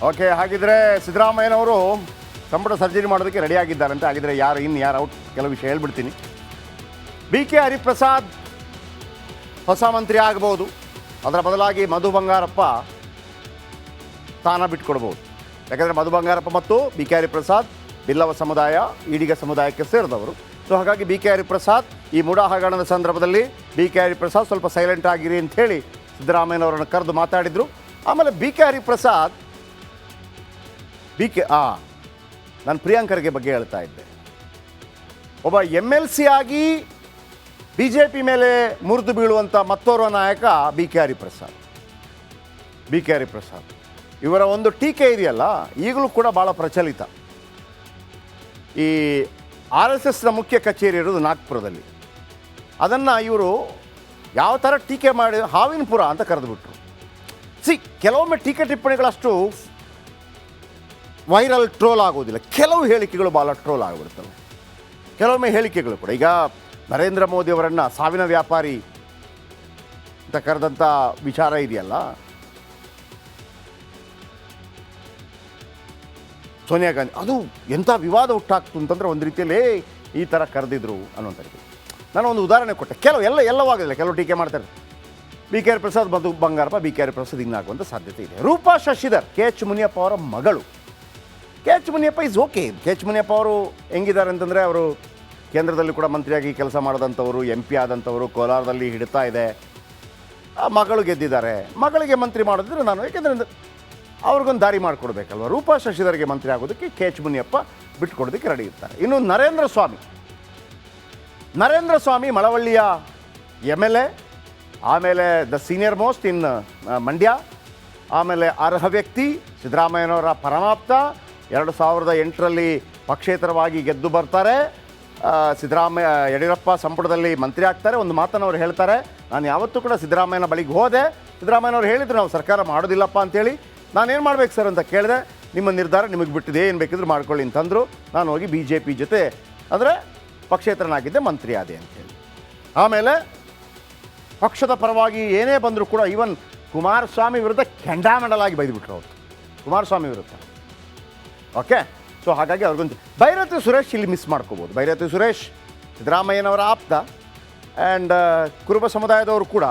Okay, ಹಾಗಿದ್ರೆ ಸಿದ್ದರಾಮಯ್ಯನವರು ಸಂಪುಟ ಸರ್ಜರಿ ಮಾಡೋದಕ್ಕೆ ರೆಡಿಯಾಗಿದ್ದಾರಂತೆ. ಹಾಗಿದ್ರೆ ಯಾರು ಔಟ್ ಕೆಲವು ವಿಷಯ ಹೇಳ್ಬಿಡ್ತೀನಿ. BK ಹರಿಪ್ರಸಾದ್ ಹೊಸ ಮಂತ್ರಿ ಆಗಬಹುದು. ಅದರ ಬದಲಾಗಿ ಮಧು ಬಂಗಾರಪ್ಪ ಸ್ಥಾನ ಬಿಟ್ಕೊಡ್ಬೋದು. ಯಾಕಂದರೆ ಮಧು ಬಂಗಾರಪ್ಪ ಮತ್ತು BK ಹರಿಪ್ರಸಾದ್ ಬಿಲ್ಲವ ಸಮುದಾಯ, ಈಡಿಗ ಸಮುದಾಯಕ್ಕೆ ಸೇರಿದವರು. ಸೊ ಹಾಗಾಗಿ BK ಹರಿಪ್ರಸಾದ್ ಈ ಮೂಡಾ ಹಗರಣದ ಸಂದರ್ಭದಲ್ಲಿ BK ಹರಿಪ್ರಸಾದ್ ಸ್ವಲ್ಪ ಸೈಲೆಂಟ್ ಆಗಿರಿ ಅಂಥೇಳಿ ಸಿದ್ದರಾಮಯ್ಯನವರನ್ನು ಕರೆದು ಮಾತಾಡಿದರು. ಆಮೇಲೆ BK ಹರಿಪ್ರಸಾದ್ ನಾನು ಪ್ರಿಯಾಂಕರ್ಗೆ ಬಗ್ಗೆ ಹೇಳ್ತಾ ಇದ್ದೆ. ಒಬ್ಬ MLC ಆಗಿ BJP ಮೇಲೆ ಮುರಿದು ಬೀಳುವಂಥ ಮತ್ತೋರ್ವ ನಾಯಕ BK ಹರಿಪ್ರಸಾದ್. ಇವರ ಒಂದು ಟೀಕೆ ಇದೆಯಲ್ಲ, ಈಗಲೂ ಕೂಡ ಭಾಳ ಪ್ರಚಲಿತ. ಈ RSSನ ಮುಖ್ಯ ಕಚೇರಿ ಇರೋದು ನಾಗ್ಪುರದಲ್ಲಿ. ಅದನ್ನು ಇವರು ಯಾವ ಥರ ಟೀಕೆ ಮಾಡಿ ಹಾವಿನಪುರ ಅಂತ ಕರೆದುಬಿಟ್ರು. ಕೆಲವೊಮ್ಮೆ ಟೀಕೆ ಟಿಪ್ಪಣಿಗಳಷ್ಟು ವೈರಲ್ ಟ್ರೋಲ್ ಆಗೋದಿಲ್ಲ, ಕೆಲವು ಹೇಳಿಕೆಗಳು ಭಾಳ ಟ್ರೋಲ್ ಆಗಿಬಿಡ್ತವೆ. ಕೆಲವೊಮ್ಮೆ ಹೇಳಿಕೆಗಳು ಕೂಡ, ಈಗ ನರೇಂದ್ರ ಮೋದಿಯವರನ್ನು ಸಾವಿನ ವ್ಯಾಪಾರಿ ಅಂತ ಕರೆದಂಥ ವಿಚಾರ ಇದೆಯಲ್ಲ, ಸೋನಿಯಾ ಗಾಂಧಿ, ಅದು ಎಂಥ ವಿವಾದ ಹುಟ್ಟಾಕ್ತು ಅಂತಂದರೆ ಒಂದು ರೀತಿಯಲ್ಲಿ ಈ ಥರ ಕರೆದಿದ್ರು ಅನ್ನೋಂಥದ್ದು. ನಾನು ಒಂದು ಉದಾಹರಣೆ ಕೊಟ್ಟೆ. ಎಲ್ಲವಾಗೋದಿಲ್ಲ, ಕೆಲವು ಟೀಕೆ ಮಾಡ್ತಾರೆ. BK ಹರಿಪ್ರಸಾದ್ ಮಧು ಬಂಗಾರಪ್ಪ, BK ಹರಿಪ್ರಸಾದ್ ಹಿಂಗಾಗುವಂಥ ಸಾಧ್ಯತೆ ಇದೆ. ರೂಪಾ ಶಶಿಧರ್ KH ಮುನಿಯಪ್ಪ ಅವರ ಮಗಳು. KH Muniyappa is okay. KH Muniyappa ಅವರು ಹೆಂಗಿದ್ದಾರೆ ಅಂತಂದರೆ, ಅವರು ಕೇಂದ್ರದಲ್ಲಿ ಕೂಡ ಮಂತ್ರಿಯಾಗಿ ಕೆಲಸ ಮಾಡಿದಂಥವರು, MP ಆದಂಥವರು, ಕೋಲಾರದಲ್ಲಿ ಹಿಡಿತಾ ಇದೆ. ಮಗಳು ಗೆದ್ದಿದ್ದಾರೆ. ಮಗಳಿಗೆ ಮಂತ್ರಿ ಮಾಡಿದ್ರೆ ನಾನು, ಏಕೆಂದರೆ ಅವ್ರಿಗೊಂದು ದಾರಿ ಮಾಡಿಕೊಡ್ಬೇಕಲ್ವ. ರೂಪಾ ಶಶಿಧರ್ಗೆ ಮಂತ್ರಿ ಆಗೋದಕ್ಕೆ KH ಮುನಿಯಪ್ಪ ಬಿಟ್ಕೊಡೋದಕ್ಕೆ ರೆಡಿ ಇರ್ತಾರೆ. ಇನ್ನು ನರೇಂದ್ರ ಸ್ವಾಮಿ ಮಳವಳ್ಳಿಯ MLA, ಆಮೇಲೆ the senior most in Mandya, ಆಮೇಲೆ ಅರ್ಹ ವ್ಯಕ್ತಿ, ಸಿದ್ದರಾಮಯ್ಯನವರ ಪರಮಾಪ್ತ, 2008ರಲ್ಲಿ ಪಕ್ಷೇತರವಾಗಿ ಗೆದ್ದು ಬರ್ತಾರೆ. ಯಡಿಯೂರಪ್ಪ ಸಂಪುಟದಲ್ಲಿ ಮಂತ್ರಿ ಆಗ್ತಾರೆ. ಒಂದು ಮಾತನ್ನು ಅವ್ರು ಹೇಳ್ತಾರೆ, ನಾನು ಯಾವತ್ತೂ ಕೂಡ ಸಿದ್ದರಾಮಯ್ಯನ ಬಳಿಗೆ ಹೋದೆ. ಸಿದ್ದರಾಮಯ್ಯನವ್ರು ಹೇಳಿದ್ರು ನಾವು ಸರ್ಕಾರ ಮಾಡೋದಿಲ್ಲಪ್ಪ ಅಂತೇಳಿ. ನಾನೇನು ಮಾಡ್ಬೇಕು ಸರ್ ಅಂತ ಕೇಳಿದೆ. ನಿಮ್ಮ ನಿರ್ಧಾರ ನಿಮಗೆ ಬಿಟ್ಟಿದೆ, ಏನು ಬೇಕಿದ್ರು ಮಾಡ್ಕೊಳ್ಳಿ ಅಂತಂದರು. ನಾನು ಹೋಗಿ BJP ಜೊತೆ ಅಂದರೆ ಪಕ್ಷೇತರನಾಗಿದ್ದೆ, ಮಂತ್ರಿ ಆದೆ ಅಂತೇಳಿ. ಆಮೇಲೆ ಪಕ್ಷದ ಪರವಾಗಿ ಏನೇ ಬಂದರೂ ಕೂಡ ಈವನ್ ಕುಮಾರಸ್ವಾಮಿ ವಿರುದ್ಧ ಕೆಂಡಾಮಂಡಲಾಗಿ ಬೈದುಬಿಟ್ರು ಅವರು, ಕುಮಾರಸ್ವಾಮಿ ವಿರುದ್ಧ. ಓಕೆ, ಸೊ ಹಾಗಾಗಿ ಅವ್ರಿಗೊಂದು ಭೈರತಿ ಸುರೇಶ್ ಇಲ್ಲಿ ಮಿಸ್ ಮಾಡ್ಕೋಬೋದು. ಭೈರತಿ ಸುರೇಶ್ ಸಿದ್ದರಾಮಯ್ಯನವರ ಆಪ್ತ ಆ್ಯಂಡ್ ಕುರುಬ ಸಮುದಾಯದವರು ಕೂಡ.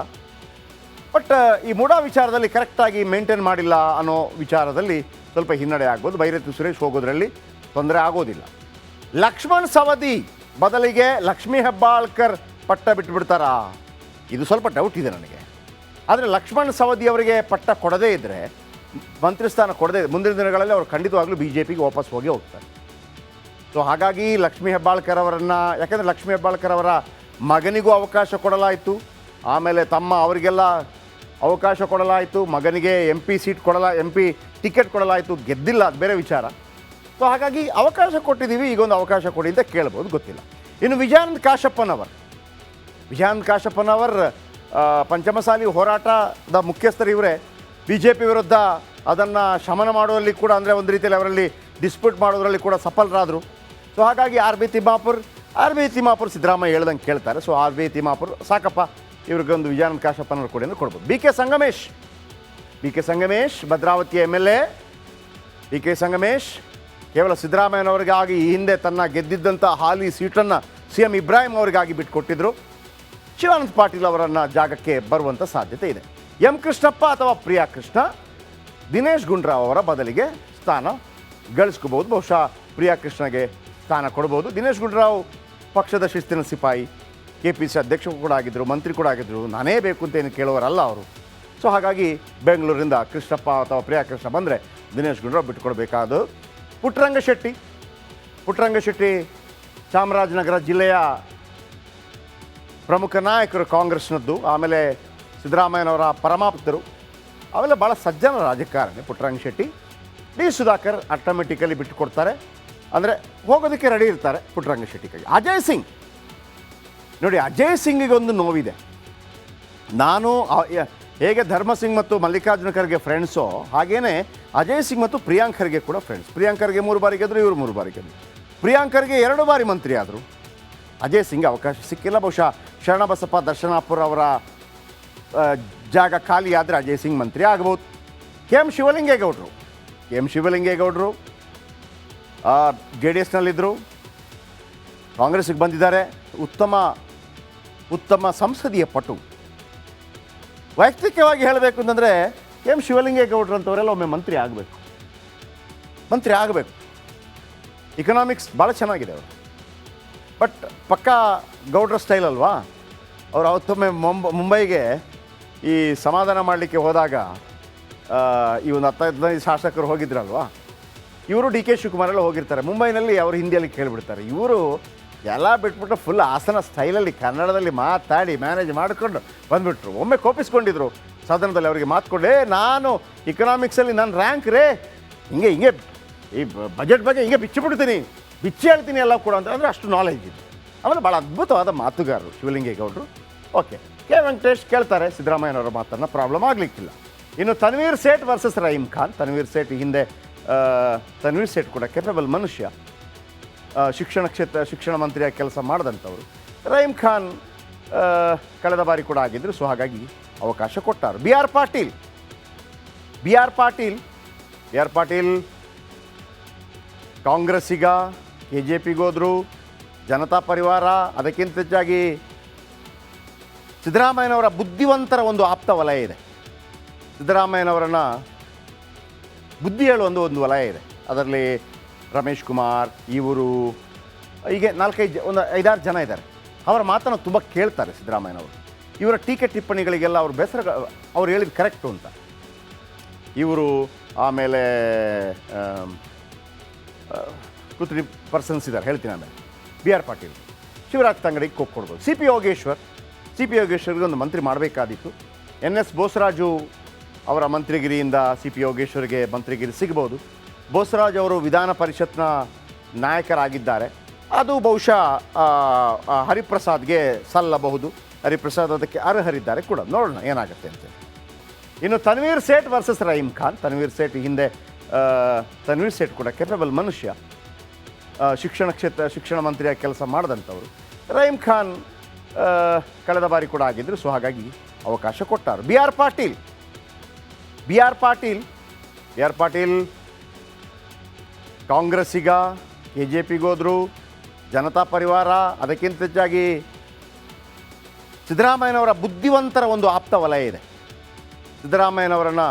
ಬಟ್ ಈ ಮೂಡಾ ವಿಚಾರದಲ್ಲಿ ಕರೆಕ್ಟಾಗಿ ಮೇಂಟೈನ್ ಮಾಡಿಲ್ಲ ಅನ್ನೋ ವಿಚಾರದಲ್ಲಿ ಸ್ವಲ್ಪ ಹಿನ್ನಡೆ ಆಗ್ಬೋದು. ಭೈರತಿ ಸುರೇಶ್ ಹೋಗೋದ್ರಲ್ಲಿ ತೊಂದರೆ ಆಗೋದಿಲ್ಲ. ಲಕ್ಷ್ಮಣ್ ಸವದಿ ಬದಲಿಗೆ ಲಕ್ಷ್ಮೀ ಹೆಬ್ಬಾಳ್ಕರ್ ಪಟ್ಟ ಬಿಟ್ಟುಬಿಡ್ತಾರಾ? ಇದು ಸ್ವಲ್ಪ ಡೌಟ್ ಇದೆ ನನಗೆ. ಆದರೆ ಲಕ್ಷ್ಮಣ್ ಸವದಿ ಅವರಿಗೆ ಪಟ್ಟ ಕೊಡದೇ ಇದ್ದರೆ, ಮಂತ್ರಿ ಸ್ಥಾನ ಕೊಡದೇ, ಮುಂದಿನ ದಿನಗಳಲ್ಲಿ ಅವರು ಖಂಡಿತವಾಗ್ಲೂ BJPಗೆ ವಾಪಸ್ ಹೋಗ್ತಾರೆ. ಸೊ ಹಾಗಾಗಿ ಲಕ್ಷ್ಮೀ ಹೆಬ್ಬಾಳ್ಕರ್ ಅವರನ್ನು, ಯಾಕೆಂದರೆ ಲಕ್ಷ್ಮೀ ಹೆಬ್ಬಾಳ್ಕರ್ ಅವರ ಮಗನಿಗೂ ಅವಕಾಶ ಕೊಡಲಾಯಿತು, ಆಮೇಲೆ ಅವರಿಗೆಲ್ಲ ಅವಕಾಶ ಕೊಡಲಾಯಿತು, ಮಗನಿಗೆ MP ಟಿಕೆಟ್ ಕೊಡಲಾಯಿತು, ಗೆದ್ದಿಲ್ಲ, ಅದು ಬೇರೆ ವಿಚಾರ. ಸೊ ಹಾಗಾಗಿ ಅವಕಾಶ ಕೊಟ್ಟಿದ್ದೀವಿ, ಈಗೊಂದು ಅವಕಾಶ ಕೊಡಿ ಅಂತ ಕೇಳ್ಬೋದು, ಗೊತ್ತಿಲ್ಲ. ಇನ್ನು ವಿಜಯಾನಂದ್ ಕಾಶಪ್ಪನವರ್ ಪಂಚಮಸಾಲಿ ಹೋರಾಟದ ಮುಖ್ಯಸ್ಥರು ಇವರೇ. BJP ವಿರುದ್ಧ ಅದನ್ನು ಶಮನ ಮಾಡುವಲ್ಲಿ ಕೂಡ, ಅಂದರೆ ಒಂದು ರೀತಿಯಲ್ಲಿ ಅವರಲ್ಲಿ ಡಿಸ್ಪ್ಯೂಟ್ ಮಾಡೋದ್ರಲ್ಲಿ ಕೂಡ ಸಫಲರಾದರು. ಸೊ ಹಾಗಾಗಿ RB ತಿಮ್ಮಾಪುರ್ ಸಿದ್ದರಾಮಯ್ಯ ಹೇಳ್ದಂಗೆ ಕೇಳ್ತಾರೆ. ಸೊ RB ತಿಮ್ಮಾಪುರ್ ಸಾಕಪ್ಪ, ಇವ್ರಿಗೊಂದು ವಿಜಯಾನಂದ್ ಕಾಶಪ್ಪನವ್ರು ಕೊಡಿ ಅಂದ್ರೆ ಕೊಡ್ಬೋದು. BK ಸಂಗಮೇಶ್ ಭದ್ರಾವತಿಯ MLA. BK ಸಂಗಮೇಶ್ ಕೇವಲ ಸಿದ್ದರಾಮಯ್ಯನವರಿಗಾಗಿ ಈ ಹಿಂದೆ ತನ್ನ ಗೆದ್ದಿದ್ದಂಥ ಹಾಲಿ ಸೀಟನ್ನು CM ಇಬ್ರಾಹಿಂ ಅವರಿಗಾಗಿ ಬಿಟ್ಟುಕೊಟ್ಟಿದ್ರು. ಶಿವಾನಂದ ಪಾಟೀಲ್ ಅವರನ್ನು ಜಾಗಕ್ಕೆ ಬರುವಂಥ ಸಾಧ್ಯತೆ ಇದೆ. M ಕೃಷ್ಣಪ್ಪ ಅಥವಾ ಪ್ರಿಯಾ ಕೃಷ್ಣ ದಿನೇಶ್ ಗುಂಡೂರಾವ್ ಅವರ ಬದಲಿಗೆ ಸ್ಥಾನ ಗಳಿಸ್ಕೋಬೋದು. ಬಹುಶಃ ಪ್ರಿಯಾ ಕೃಷ್ಣಗೆ ಸ್ಥಾನ ಕೊಡ್ಬೋದು. ದಿನೇಶ್ ಗುಂಡೂರಾವ್ ಪಕ್ಷದ ಶಿಸ್ತಿನ ಸಿಪಾಯಿ, KPC ಅಧ್ಯಕ್ಷರು ಕೂಡ ಆಗಿದ್ದರು, ಮಂತ್ರಿ ಕೂಡ ಆಗಿದ್ದರು. ನಾನೇ ಬೇಕು ಅಂತ ಏನು ಕೇಳೋರಲ್ಲ ಅವರು. ಸೊ ಹಾಗಾಗಿ ಬೆಂಗಳೂರಿಂದ ಕೃಷ್ಣಪ್ಪ ಅಥವಾ ಪ್ರಿಯಾ ಕೃಷ್ಣ ಬಂದರೆ ದಿನೇಶ್ ಗುಂಡೂರಾವ್ ಬಿಟ್ಟುಕೊಡ್ಬೇಕಾದ. ಪುಟ್ಟರಂಗಶೆಟ್ಟಿ ಚಾಮರಾಜನಗರ ಜಿಲ್ಲೆಯ ಪ್ರಮುಖ ನಾಯಕರು ಕಾಂಗ್ರೆಸ್ನದ್ದು, ಆಮೇಲೆ ಸಿದ್ದರಾಮಯ್ಯನವರ ಪರಮಾಪ್ತರು, ಆಮೇಲೆ ಭಾಳ ಸಜ್ಜನ ರಾಜಕಾರಣಿ ಪುಟ್ಟರಂಗಶೆಟ್ಟಿ. D ಸುಧಾಕರ್ ಆಟೋಮೆಟಿಕಲಿ ಬಿಟ್ಟುಕೊಡ್ತಾರೆ, ಅಂದರೆ ಹೋಗೋದಕ್ಕೆ ರೆಡಿ ಇರ್ತಾರೆ ಪುಟ್ಟರಂಗಶೆಟ್ಟಿ ಕೈ. ಅಜಯ್ ಸಿಂಗ್ ನೋಡಿ, ಅಜಯ್ ಸಿಂಗಿಗೆ ಒಂದು ನೋವಿದೆ. ನಾನು ಹೇಗೆ ಧರ್ಮಸಿಂಗ್ ಮತ್ತು ಮಲ್ಲಿಕಾರ್ಜುನ ಖರ್ಗೆ ಫ್ರೆಂಡ್ಸೋ, ಹಾಗೇ ಅಜಯ್ ಸಿಂಗ್ ಮತ್ತು ಪ್ರಿಯಾಂಕ್ ಖರ್ಗೆ ಕೂಡ ಫ್ರೆಂಡ್ಸ್. ಪ್ರಿಯಾಂಕ್ ಖರ್ಗೆ 3 ಬಾರಿ ಗೆದ್ದರು, ಇವರು 3 ಬಾರಿ ಗೆದ್ದರು. ಪ್ರಿಯಾಂಕ್ ಖರ್ಗೆ 2 ಬಾರಿ ಮಂತ್ರಿ ಆದರು. ಅಜಯ್ ಸಿಂಗ್ ಅವಕಾಶ ಸಿಕ್ಕಿಲ್ಲ. ಬಹುಶಃ ಶರಣಬಸಪ್ಪ ದರ್ಶನಾಪುರ ಅವರ ಜಾಗ ಖಾಲಿ ಆದರೆ ಅಜಯ್ ಸಿಂಗ್ ಮಂತ್ರಿ ಆಗ್ಬೋದು. KM ಶಿವಲಿಂಗೇಗೌಡರು ಎಂ ಶಿವಲಿಂಗೇಗೌಡರು JDSನಲ್ಲಿದ್ದರು, ಕಾಂಗ್ರೆಸ್ಸಿಗೆ ಬಂದಿದ್ದಾರೆ. ಉತ್ತಮ ಸಂಸದೀಯ ಪಟು. ವೈಯಕ್ತಿಕವಾಗಿ ಹೇಳಬೇಕು ಅಂತಂದರೆ ಎಂ ಶಿವಲಿಂಗೇಗೌಡರು ಅಂಥವರೆಲ್ಲ ಒಮ್ಮೆ ಮಂತ್ರಿ ಆಗಬೇಕು. ಇಕನಾಮಿಕ್ಸ್ ಭಾಳ ಚೆನ್ನಾಗಿದೆ ಅವರು. ಬಟ್ ಪಕ್ಕಾ ಗೌಡ್ರ ಸ್ಟೈಲ್ ಅಲ್ವಾ. ಅವರು ಅವತ್ತೊಮ್ಮೆ ಮುಂಬೈಗೆ ಈ ಸಮಾಧಾನ ಮಾಡಲಿಕ್ಕೆ ಹೋದಾಗ ಈ ಒಂದು 15 ಶಾಸಕರು ಹೋಗಿದ್ರಲ್ವಾ, ಇವರು DK ಶಿವಕುಮಾರ್ ಎಲ್ಲ ಹೋಗಿರ್ತಾರೆ. ಮುಂಬೈನಲ್ಲಿ ಅವರು ಹಿಂದಿಯಲ್ಲಿ ಕೇಳಿಬಿಡ್ತಾರೆ. ಇವರು ಎಲ್ಲ ಬಿಟ್ಬಿಟ್ಟು ಫುಲ್ ಹಾಸನ ಸ್ಟೈಲಲ್ಲಿ ಕನ್ನಡದಲ್ಲಿ ಮಾತಾಡಿ ಮ್ಯಾನೇಜ್ ಮಾಡಿಕೊಂಡು ಬಂದುಬಿಟ್ರು. ಒಮ್ಮೆ ಕೋಪಿಸ್ಕೊಂಡಿದ್ರು ಸದನದಲ್ಲಿ. ಅವರಿಗೆ ಮಾತ್ಕೊಂಡೆ, ನಾನು ಇಕನಾಮಿಕ್ಸಲ್ಲಿ ನನ್ನ ರ್ಯಾಂಕ್ ರೇ, ಹಿಂಗೆ ಈ ಬಜೆಟ್ ಬಗ್ಗೆ ಹಿಂಗೆ ಬಿಚ್ಚಿ ಹೇಳ್ತೀನಿ ಎಲ್ಲ ಕೂಡ ಅಂತ. ಅಂದರೆ ಅಷ್ಟು ನಾಲೆಜ್ ಇದೆ. ಆಮೇಲೆ ಭಾಳ ಅದ್ಭುತವಾದ ಮಾತುಗಾರರು ಶಿವಲಿಂಗೇಗೌಡರು. ಓಕೆ, ಕೆ ವೆಂಕಟೇಶ್ ಕೇಳ್ತಾರೆ ಸಿದ್ದರಾಮಯ್ಯನವರ ಮಾತನ್ನು, ಪ್ರಾಬ್ಲಮ್ ಆಗಲಿಕ್ಕಿಲ್ಲ. ಇನ್ನು ತನ್ವೀರ್ ಸೇಠ್ ವರ್ಸಸ್ ರಹೀಮ್ ಖಾನ್. ತನ್ವೀರ್ ಸೇಠ್ ಹಿಂದೆ ತನ್ವೀರ್ ಸೇಠ್ ಕೂಡ ಕೆಪಬಲ್ ಮನುಷ್ಯ, ಶಿಕ್ಷಣ ಮಂತ್ರಿಯಾಗಿ ಕೆಲಸ ಮಾಡಿದಂಥವ್ರು. ರಹೀಮ್ ಖಾನ್ ಕಳೆದ ಬಾರಿ ಕೂಡ ಆಗಿದ್ದರು. ಸೊ ಹಾಗಾಗಿ ಅವಕಾಶ ಕೊಟ್ಟಾರು. ಬಿ ಆರ್ ಪಾಟೀಲ್ ಕಾಂಗ್ರೆಸ್ಸಿಗ, KJPಗೋದ್ರು, ಜನತಾ ಪರಿವಾರ, ಅದಕ್ಕಿಂತ ಹೆಚ್ಚಾಗಿ ಸಿದ್ದರಾಮಯ್ಯನವರ ಬುದ್ಧಿವಂತರ ಒಂದು ಆಪ್ತ ವಲಯ ಇದೆ. ಸಿದ್ದರಾಮಯ್ಯನವರನ್ನು ಬುದ್ಧಿ ಹೇಳುವ ಒಂದು ವಲಯ ಇದೆ. ಅದರಲ್ಲಿ ರಮೇಶ್ ಕುಮಾರ್, ಇವರು, ಹೀಗೆ 5-6 ಜನ ಇದ್ದಾರೆ. ಅವರ ಮಾತನ್ನು ತುಂಬ ಕೇಳ್ತಾರೆ ಸಿದ್ದರಾಮಯ್ಯನವರು. ಇವರ ಟೀಕೆ ಟಿಪ್ಪಣಿಗಳಿಗೆಲ್ಲ ಅವ್ರ ಬೇಸರ, ಅವ್ರು ಹೇಳಿದ್ದು ಕರೆಕ್ಟು ಅಂತ. ಇವರು ಆಮೇಲೆ 2-3 ಪರ್ಸನ್ಸ್ ಇದ್ದಾರೆ, ಹೇಳ್ತೀನಿ ಆಮೇಲೆ. ಬಿ ಆರ್ ಪಾಟೀಲ್, ಶಿವರಾಜ್ ತಂಗಡಿಗೆ ಕೊಡ್ಬೋದು. ಸಿ ಪಿ ಯೋಗೇಶ್ವರ್ಗೆ ಒಂದು ಮಂತ್ರಿ ಮಾಡಬೇಕಾದಿತ್ತು. NS ಬೋಸರಾಜು ಅವರ ಮಂತ್ರಿಗಿರಿಯಿಂದ ಸಿ ಪಿ ಯೋಗೇಶ್ವರ್ಗೆ ಮಂತ್ರಿಗಿರಿ ಸಿಗ್ಬೋದು. ಬೋಸರಾಜ್ ಅವರು ವಿಧಾನ ಪರಿಷತ್ನ ನಾಯಕರಾಗಿದ್ದಾರೆ. ಅದು ಬಹುಶಃ ಹರಿಪ್ರಸಾದ್ಗೆ ಸಲ್ಲಬಹುದು. ಹರಿಪ್ರಸಾದ್ ಅದಕ್ಕೆ ಅರ್ಹರಿದ್ದಾರೆ ಕೂಡ. ನೋಡೋಣ ಏನಾಗುತ್ತೆ ಅಂತೇಳಿ. ಇನ್ನು ತನ್ವೀರ್ ಸೇಠ್ ವರ್ಸಸ್ ರಹೀಮ್ ಖಾನ್. ತನ್ವೀರ್ ಸೇಠ್ ಕೂಡ ಕೆಪಬಲ್ ಮನುಷ್ಯ, ಶಿಕ್ಷಣ ಮಂತ್ರಿಯಾಗಿ ಕೆಲಸ ಮಾಡಿದಂಥವ್ರು. ರಹೀಮ್ ಖಾನ್ ಕಳೆದ ಬಾರಿ ಕೂಡ ಆಗಿದ್ದರು. ಸೊ ಹಾಗಾಗಿ ಅವಕಾಶ ಕೊಟ್ಟಾರು. ಬಿ ಆರ್ ಪಾಟೀಲ್ ಕಾಂಗ್ರೆಸ್ಸಿಗ, KJPಗೋದ್ರು, ಜನತಾ ಪರಿವಾರ, ಅದಕ್ಕಿಂತ ಹೆಚ್ಚಾಗಿ ಸಿದ್ದರಾಮಯ್ಯನವರ ಬುದ್ಧಿವಂತರ ಒಂದು ಆಪ್ತ ವಲಯ ಇದೆ. ಸಿದ್ದರಾಮಯ್ಯನವರನ್ನು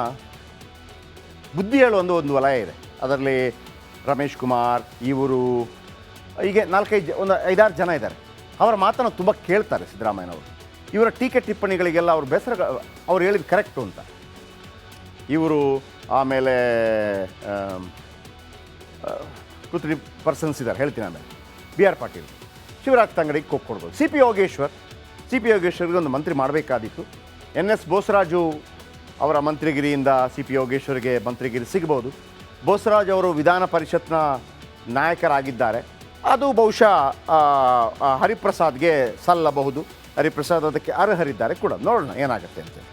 ಬುದ್ಧಿ ಹೇಳುವ ಒಂದು ವಲಯ ಇದೆ. ಅದರಲ್ಲಿ ರಮೇಶ್ ಕುಮಾರ್, ಇವರು, ಹೀಗೆ 5-6 ಜನ ಇದ್ದಾರೆ. ಅವರ ಮಾತನ್ನು ತುಂಬ ಕೇಳ್ತಾರೆ ಸಿದ್ದರಾಮಯ್ಯನವರು. ಇವರ ಟೀಕೆ ಟಿಪ್ಪಣಿಗಳಿಗೆಲ್ಲ ಅವ್ರ ಬೇಸರ, ಅವ್ರು ಹೇಳಿದ್ದು ಕರೆಕ್ಟು ಅಂತ. ಇವರು ಆಮೇಲೆ 2-3 ಪರ್ಸನ್ಸ್ ಇದ್ದಾರೆ, ಹೇಳ್ತೀನಿ ಆಮೇಲೆ. ಬಿ ಆರ್ ಪಾಟೀಲ್, ಶಿವರಾಜ್ ತಂಗಡಿಗೆ ಕೊಡ್ಬೋದು. ಸಿ ಪಿ ಯೋಗೇಶ್ವರ್ಗೆ ಒಂದು ಮಂತ್ರಿ ಮಾಡಬೇಕಾದಿತ್ತು. NS ಬೋಸರಾಜು ಅವರ ಮಂತ್ರಿಗಿರಿಯಿಂದ ಸಿ ಪಿ ಯೋಗೇಶ್ವರ್ಗೆ ಮಂತ್ರಿಗಿರಿ ಸಿಗ್ಬೋದು. ಬೋಸರಾಜ್ ಅವರು ವಿಧಾನ ಪರಿಷತ್ನ ನಾಯಕರಾಗಿದ್ದಾರೆ. ಅದು ಬಹುಶಃ ಹರಿಪ್ರಸಾದ್ಗೆ ಸಲ್ಲಬಹುದು. ಹರಿಪ್ರಸಾದ್ ಅದಕ್ಕೆ ಅರ್ಹರಿದ್ದಾರೆ ಕೂಡ. ನೋಡೋಣ ಏನಾಗುತ್ತೆ ಅಂತೇಳಿ.